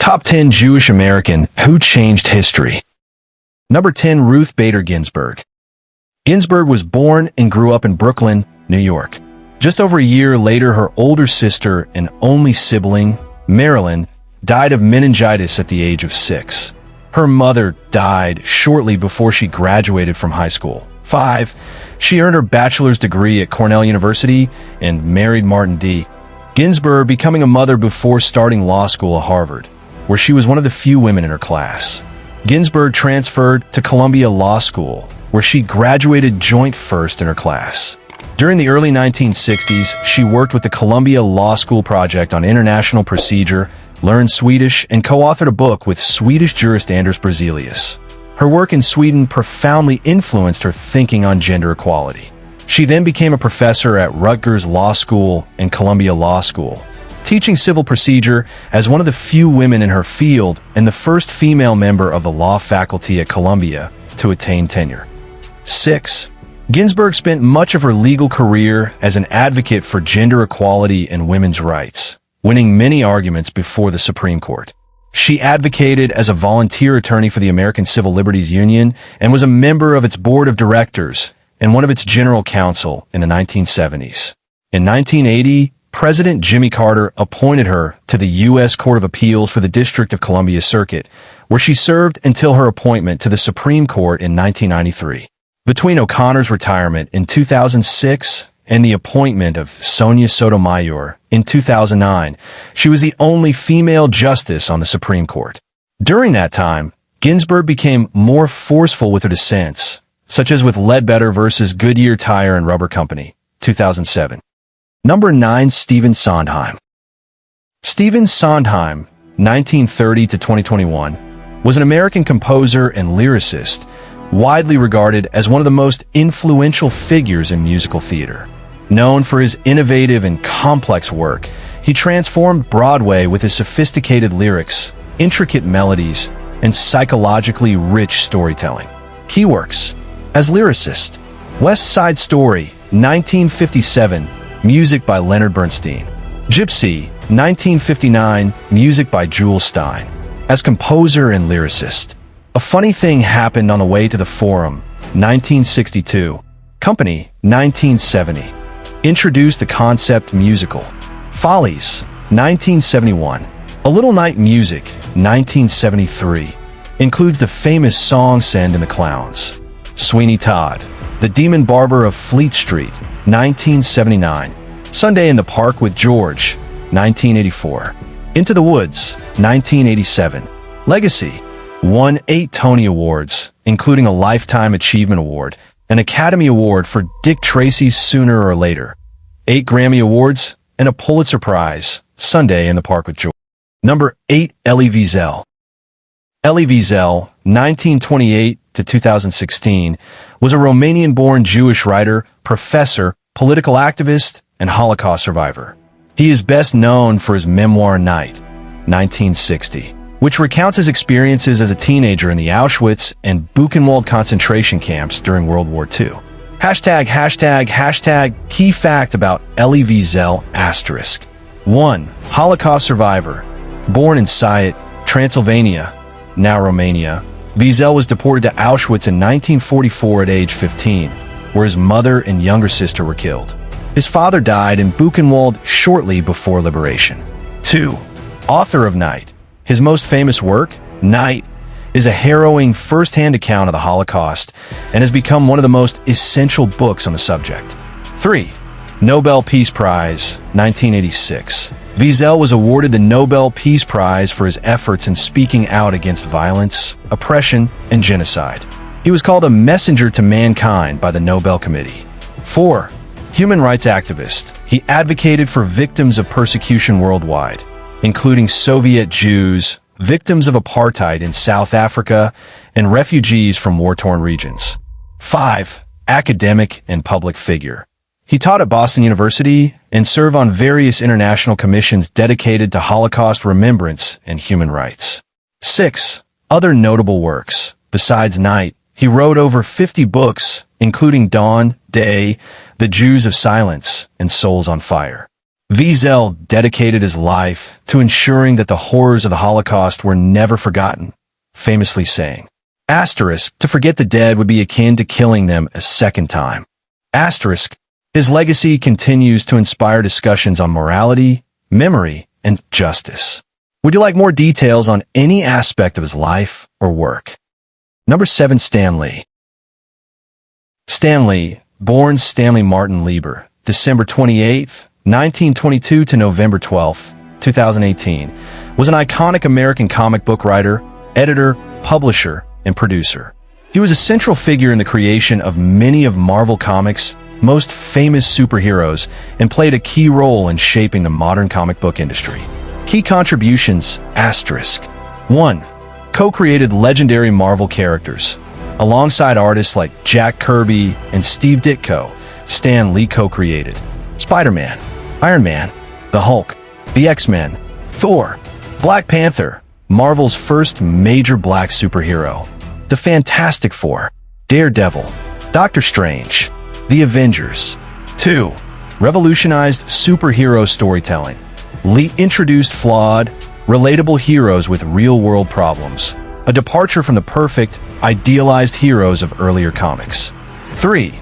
Top 10 Jewish American who changed history. Number 10, Ruth Bader Ginsburg. Ginsburg was born and grew up in Brooklyn, New York. Just over a year later, her older sister and only sibling, Marilyn, died of meningitis at the age of 6. Her mother died shortly before she graduated from high school. 5. She earned her bachelor's degree at Cornell University and married Martin D. Ginsburg, becoming a mother before starting law school at Harvard, where she was one of the few women in her class. Ginsburg transferred to Columbia Law School, where she graduated joint first in her class. During the early 1960s, she worked with the Columbia Law School Project on international procedure, learned Swedish, and co-authored a book with Swedish jurist Anders Berzelius. Her work in Sweden profoundly influenced her thinking on gender equality. She then became a professor at Rutgers Law School and Columbia Law School, teaching civil procedure as one of the few women in her field and the first female member of the law faculty at Columbia to attain tenure. 6. Ginsburg spent much of her legal career as an advocate for gender equality and women's rights, winning many arguments before the Supreme Court. She advocated as a volunteer attorney for the American Civil Liberties Union and was a member of its board of directors and one of its general counsel in the 1970s. In 1980, President Jimmy Carter appointed her to the U.S. Court of Appeals for the District of Columbia Circuit, where she served until her appointment to the Supreme Court in 1993. Between O'Connor's retirement in 2006 and the appointment of Sonia Sotomayor in 2009, she was the only female justice on the Supreme Court. During that time, Ginsburg became more forceful with her dissents, such as with Ledbetter versus Goodyear Tire and Rubber Company, 2007. Number 9, Stephen Sondheim. Stephen Sondheim, 1930 to 2021, was an American composer and lyricist, widely regarded as one of the most influential figures in musical theater. Known for his innovative and complex work, he transformed Broadway with his sophisticated lyrics, intricate melodies, and psychologically rich storytelling. Key works: as lyricist, West Side Story, 1957, music by Leonard Bernstein. Gypsy, 1959, music by Jules Stein. As composer and lyricist, A Funny Thing Happened on the Way to the Forum, 1962. Company, 1970. Introduced the concept musical. Follies, 1971. A Little Night Music, 1973. Includes the famous song Send and the Clowns. Sweeney Todd, The Demon Barber of Fleet Street, 1979. Sunday in the Park with George, 1984. Into the Woods, 1987. Legacy, won 8 Tony Awards, including a Lifetime Achievement Award, an Academy Award for Dick Tracy's Sooner or Later, 8 Grammy Awards, and a Pulitzer Prize, Sunday in the Park with George. Number 8, Elie Wiesel. Elie Wiesel, 1928 to 2016, was a Romanian-born Jewish writer, professor, political activist, and Holocaust survivor. He is best known for his memoir Night, 1960, which recounts his experiences as a teenager in the Auschwitz and Buchenwald concentration camps during World War II. ####. Key fact about Elie Wiesel *. 1. Holocaust survivor. Born in Siet, Transylvania, now Romania, Wiesel was deported to Auschwitz in 1944 at age 15, where his mother and younger sister were killed. His father died in Buchenwald shortly before liberation. 2. Author of Night. His most famous work, Night, is a harrowing first-hand account of the Holocaust and has become one of the most essential books on the subject. 3. Nobel Peace Prize, 1986. Wiesel was awarded the Nobel Peace Prize for his efforts in speaking out against violence, oppression, and genocide. He was called a messenger to mankind by the Nobel Committee. 4. Human rights activist. He advocated for victims of persecution worldwide, including Soviet Jews, victims of apartheid in South Africa, and refugees from war-torn regions. 5. Academic and public figure. He taught at Boston University and served on various international commissions dedicated to Holocaust remembrance and human rights. 6. Other notable works. Besides Night, he wrote over 50 books, including Dawn, Day, The Jews of Silence, and Souls on Fire. Wiesel dedicated his life to ensuring that the horrors of the Holocaust were never forgotten, famously saying, Asterisk, to forget the dead would be akin to killing them a second time. Asterisk, his legacy continues to inspire discussions on morality, memory, and justice. Would you like more details on any aspect of his life or work? Number 7. Stan Lee. Stan Lee, born Stanley Martin Lieber, December 28, 1922 to November 12, 2018, was an iconic American comic book writer, editor, publisher, and producer. He was a central figure in the creation of many of Marvel Comics' most famous superheroes and played a key role in shaping the modern comic book industry. Key contributions, asterisk. 1. Co-created legendary Marvel characters. Alongside artists like Jack Kirby and Steve Ditko, Stan Lee co-created Spider-Man, Iron Man, the Hulk, the X-Men, Thor, Black Panther, Marvel's first major black superhero, the Fantastic Four, Daredevil, Doctor Strange, the Avengers. 2. Revolutionized superhero storytelling. Lee introduced flawed, relatable heroes with real-world problems, a departure from the perfect, idealized heroes of earlier comics. 3.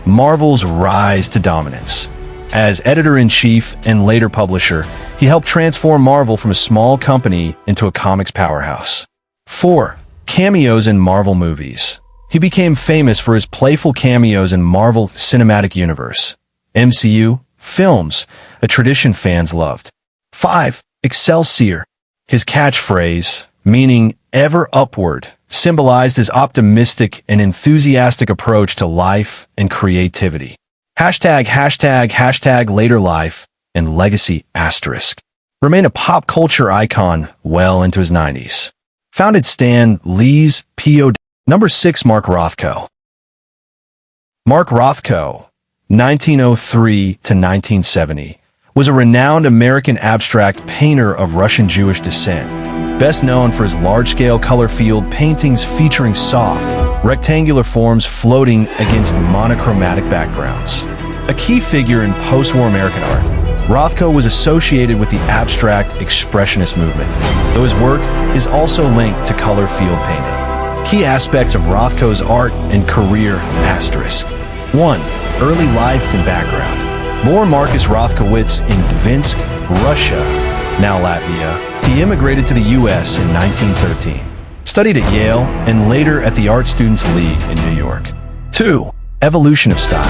Marvel's rise to dominance. As editor-in-chief and later publisher, he helped transform Marvel from a small company into a comics powerhouse. 4. Cameos in Marvel movies. He became famous for his playful cameos in Marvel Cinematic Universe, MCU, films, a tradition fans loved. 5. Excelsior. His catchphrase, meaning ever upward, symbolized his optimistic and enthusiastic approach to life and creativity. ##### later life and legacy asterisk. Remained a pop culture icon well into his 90s. Founded Stan Lee's P.O. Number 6. Mark Rothko. Mark Rothko, 1903 to 1970, was a renowned American abstract painter of Russian Jewish descent, best known for his large-scale color-field paintings featuring soft, rectangular forms floating against monochromatic backgrounds. A key figure in post-war American art, Rothko was associated with the abstract expressionist movement, though his work is also linked to color field painting. Key aspects of Rothko's art and career asterisk. 1. Early life and background. Born Marcus Rothkowitz in Gvinsk, Russia, now Latvia, he immigrated to the U.S. in 1913. Studied at Yale and later at the Art Students League in New York. 2. Evolution of style.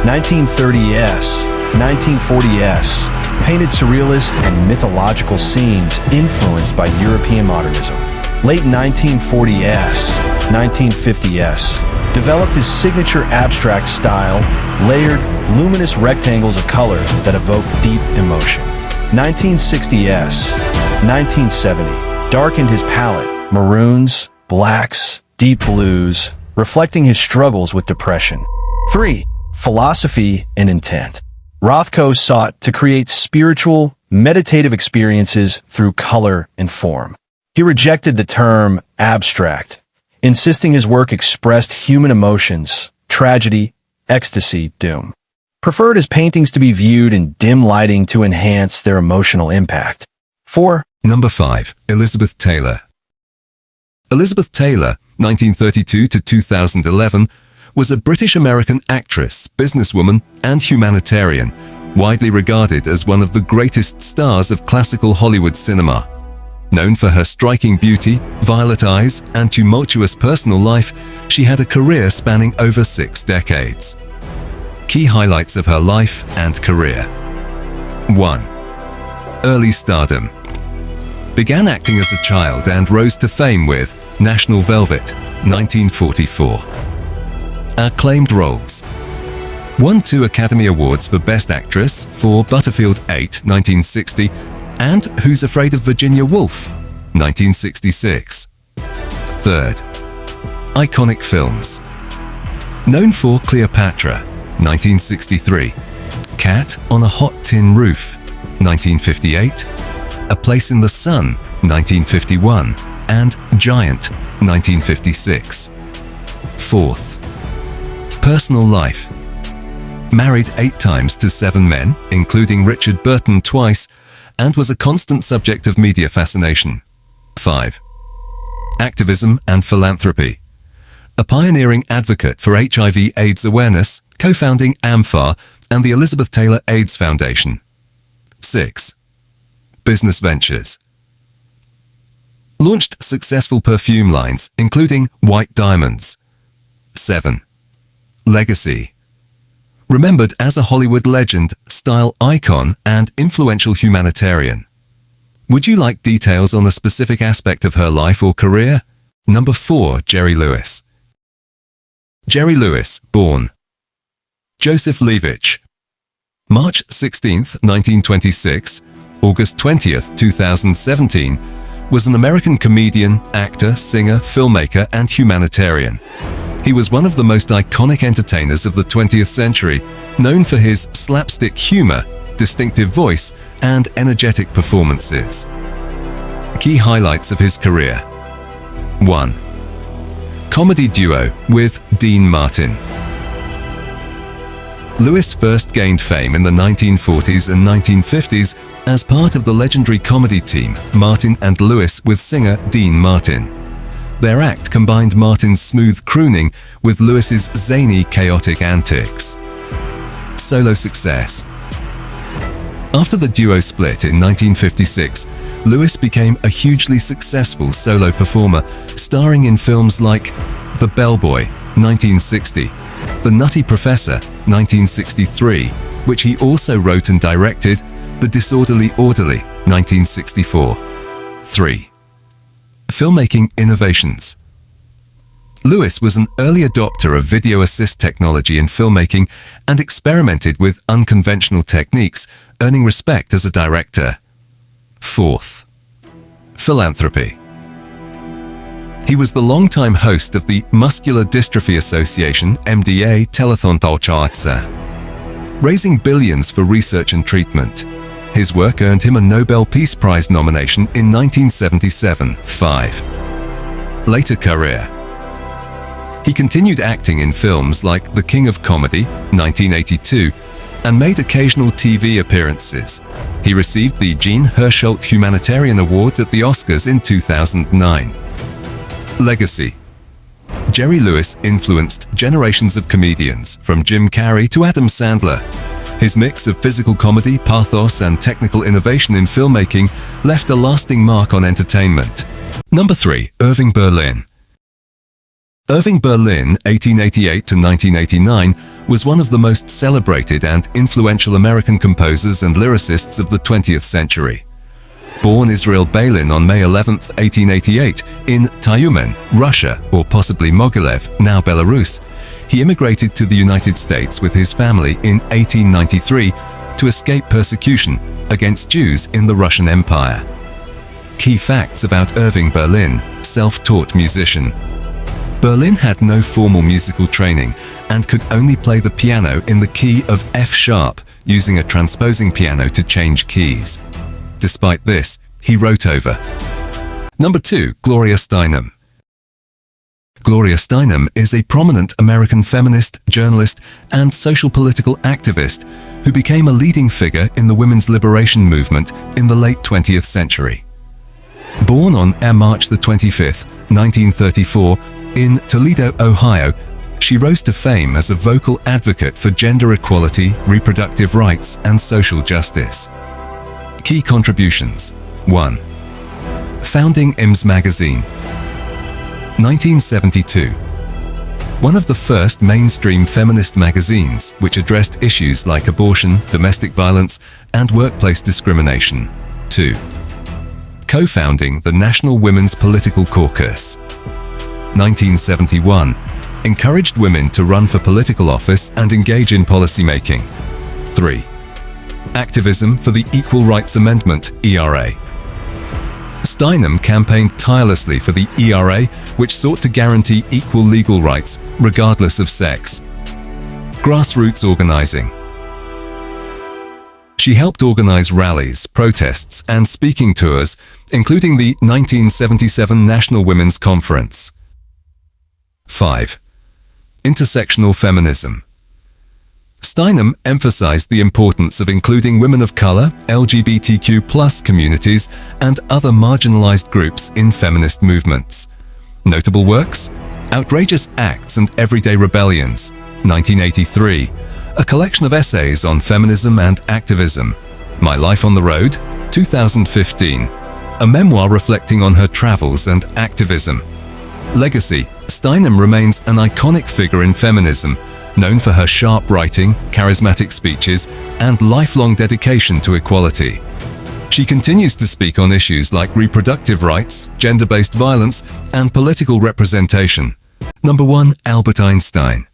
1930s, 1940s, painted surrealist and mythological scenes influenced by European modernism. Late 1940s, 1950s, developed his signature abstract style, layered, luminous rectangles of color that evoke deep emotion. 1960s, 1970, darkened his palette, maroons, blacks, deep blues, reflecting his struggles with depression. 3. Philosophy and intent. Rothko sought to create spiritual, meditative experiences through color and form. He rejected the term abstract, insisting his work expressed human emotions, tragedy, ecstasy, doom. Preferred his paintings to be viewed in dim lighting to enhance their emotional impact. 4. Number 5. Elizabeth Taylor. Elizabeth Taylor, 1932 to 2011, was a British-American actress, businesswoman, and humanitarian, widely regarded as one of the greatest stars of classical Hollywood cinema. Known for her striking beauty, violet eyes, and tumultuous personal life, she had a career spanning over 6 decades. Key highlights of her life and career. 1. Early stardom. Began acting as a child and rose to fame with National Velvet, 1944. Acclaimed roles. Won 2 Academy Awards for Best Actress for Butterfield 8, 1960, and Who's Afraid of Virginia Woolf, 1966. 3rd. Iconic films. Known for Cleopatra, 1963, Cat on a Hot Tin Roof, 1958, A Place in the Sun, 1951, and Giant, 1956. 4th. Personal life. married 8 times to 7 men, including Richard Burton twice, and was a constant subject of media fascination. 5. Activism and philanthropy. A pioneering advocate for HIV/AIDS awareness, co-founding AMFAR and the Elizabeth Taylor AIDS Foundation. 6. Business ventures. Launched successful perfume lines, including White Diamonds. 7. Legacy. Remembered as a Hollywood legend, style icon, and influential humanitarian. Would you like details on a specific aspect of her life or career? Number 4. Jerry Lewis. Jerry Lewis, born Joseph Levitch. March 16, 1926, August 20, 2017, was an American comedian, actor, singer, filmmaker, and humanitarian. He was one of the most iconic entertainers of the 20th century, known for his slapstick humor, distinctive voice, and energetic performances. Key highlights of his career. 1. Comedy duo with Dean Martin. Lewis first gained fame in the 1940s and 1950s as part of the legendary comedy team Martin and Lewis with singer Dean Martin. Their act combined Martin's smooth crooning with Lewis's zany, chaotic antics. Solo success. After the duo split in 1956, Lewis became a hugely successful solo performer, starring in films like The Bellboy, 1960, The Nutty Professor, 1963, which he also wrote and directed, The Disorderly Orderly, 1964. 3. Filmmaking innovations. Lewis was an early adopter of video assist technology in filmmaking and experimented with unconventional techniques, earning respect as a director. 4th. Philanthropy. He was the longtime host of the Muscular Dystrophy Association (MDA) telethon Tauchatsa, raising billions for research and treatment. His work earned him a Nobel Peace Prize nomination in 1977. 5. Later career. He continued acting in films like The King of Comedy, 1982, and made occasional TV appearances. He received the Jean Hersholt Humanitarian Awards at the Oscars in 2009. Legacy. Jerry Lewis influenced generations of comedians, from Jim Carrey to Adam Sandler. His mix of physical comedy, pathos, and technical innovation in filmmaking left a lasting mark on entertainment. Number 3. Irving Berlin. Irving Berlin, 1888 to 1989, was one of the most celebrated and influential American composers and lyricists of the 20th century. Born Israel Balin on May 11, 1888, in Tyumen, Russia, or possibly Mogilev, now Belarus, he immigrated to the United States with his family in 1893 to escape persecution against Jews in the Russian Empire. Key facts about Irving Berlin, self-taught musician. Berlin had no formal musical training and could only play the piano in the key of F sharp, using a transposing piano to change keys. Despite this, he wrote over. Number 2. Gloria Steinem. Gloria Steinem is a prominent American feminist, journalist, and social political activist who became a leading figure in the women's liberation movement in the late 20th century. Born on March 25, 1934, in Toledo, Ohio, she rose to fame as a vocal advocate for gender equality, reproductive rights, and social justice. Key contributions. 1. Founding IMS magazine. 1972. One of the first mainstream feminist magazines which addressed issues like abortion, domestic violence, and workplace discrimination. 2. Co-founding the National Women's Political Caucus. 1971. Encouraged women to run for political office and engage in policymaking. 3. Activism for the Equal Rights Amendment, ERA. Steinem campaigned tirelessly for the ERA, which sought to guarantee equal legal rights, regardless of sex. Grassroots organizing. She helped organize rallies, protests, and speaking tours, including the 1977 National Women's Conference. 5. Intersectional feminism. Steinem emphasized the importance of including women of color, LGBTQ+ communities, and other marginalized groups in feminist movements. Notable works: Outrageous Acts and Everyday Rebellions, 1983, a collection of essays on feminism and activism. My Life on the Road, 2015, a memoir reflecting on her travels and activism. Legacy: Steinem remains an iconic figure in feminism, known for her sharp writing, charismatic speeches, and lifelong dedication to equality. She continues to speak on issues like reproductive rights, gender-based violence, and political representation. Number 1. Albert Einstein.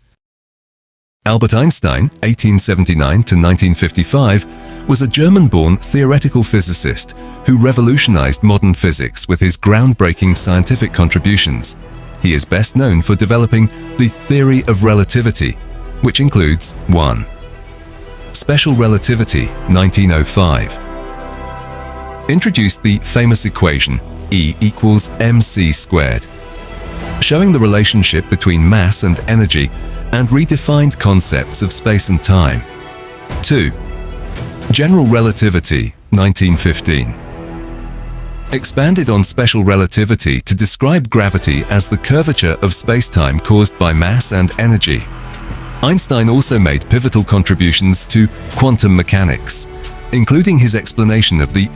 Albert Einstein, 1879 to 1955, was a German-born theoretical physicist who revolutionized modern physics with his groundbreaking scientific contributions. He is best known for developing the theory of relativity, which includes 1. Special relativity, 1905. Introduced the famous equation E equals mc squared, showing the relationship between mass and energy, and redefined concepts of space and time. 2. General relativity, 1915. Expanded on special relativity to describe gravity as the curvature of space-time caused by mass and energy. Einstein also made pivotal contributions to quantum mechanics, including his explanation of the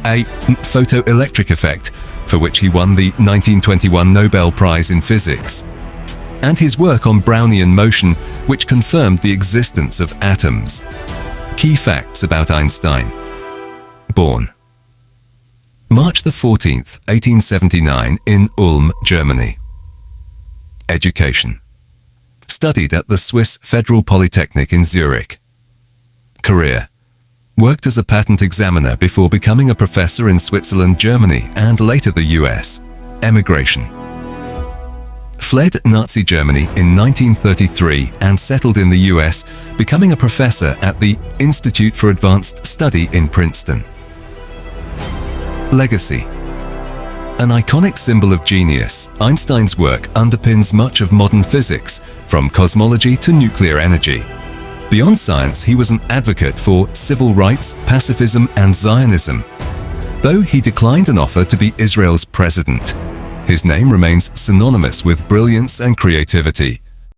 photoelectric effect, for which he won the 1921 Nobel Prize in Physics, and his work on Brownian motion, which confirmed the existence of atoms. Key facts about Einstein. Born March 14, 1879 in Ulm, Germany. Education: studied at the Swiss Federal Polytechnic in Zurich. Career: worked as a patent examiner before becoming a professor in Switzerland, Germany, and later the US. Emigration: fled Nazi Germany in 1933 and settled in the US, becoming a professor at the Institute for Advanced Study in Princeton. Legacy: an iconic symbol of genius, Einstein's work underpins much of modern physics, from cosmology to nuclear energy. Beyond science, he was an advocate for civil rights, pacifism, and Zionism. Though he declined an offer to be Israel's president, his name remains synonymous with brilliance and creativity.